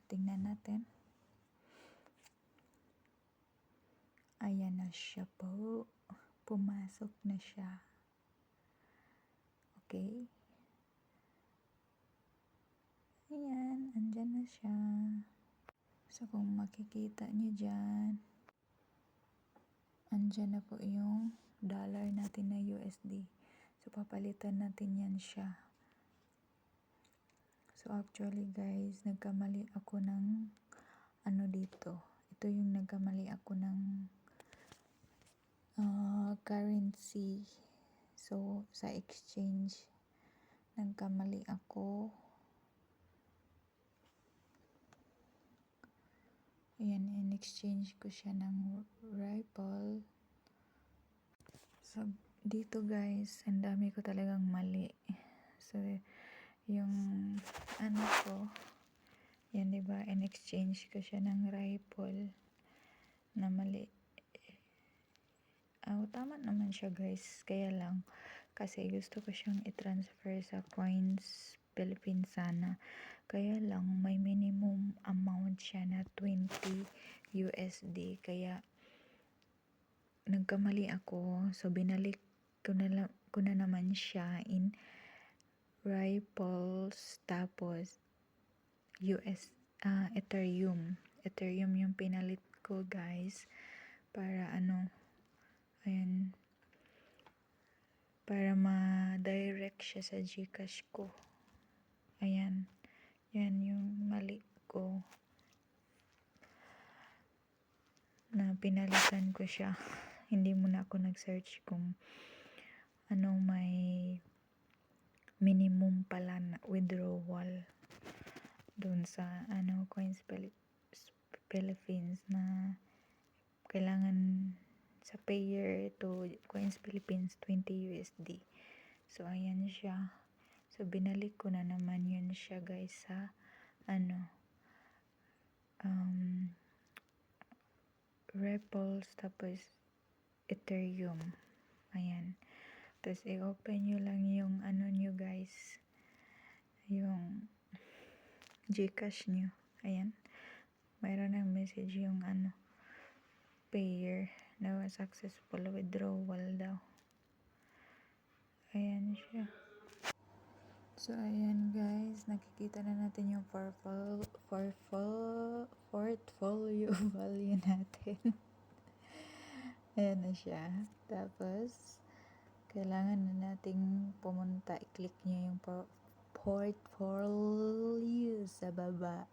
tingnan natin. Ayan na siya po. Pumasok na siya. Okay. Ayan, andyan na siya. So, kung makikita nyo dyan, andyan na po yung dollar natin na USD. So, papalitan natin yan siya. So, actually guys, nagkamali ako ng ano dito. Ito yung nagkamali ako ng currency. So, sa exchange, nagkamali ako. Ayan, in-exchange ko siya ng ripple. So, dito guys, ang dami ko talagang mali. So, yung ano ko, yan diba, in-exchange ko siya ng ripple na mali. Tama naman siya guys, kaya lang kasi gusto ko siyang i-transfer sa Coins Philippines sana, kaya lang may minimum amount siya na 20 USD, kaya nagkamali ako. So binalik ko na naman siya in ripples, tapos Ethereum yung pinalit ko guys, para ayan, para ma-direct siya sa GCash ko. Ayan, yan yung mali ko, na pinalitan ko siya. Hindi muna ako nag-search kung may minimum pala na withdrawal doon sa Coins Philippines, na kailangan sa payer to Coins Philippines 20 USD. So ayan siya. So binalik ko na naman yun siya guys sa Ripples, tapos Ethereum. Ayan. Tapos i-open nyo lang yung nyo guys, yung GCash nyo. Ayan. Mayroon ng message yung payer na successful withdrawal daw. Ayan siya. So ayan guys, nakikita na natin yung portfolio value natin. Ayan na siya. Tapos kailangan na nating pumunta, i-click nyo yung portfolio sa baba.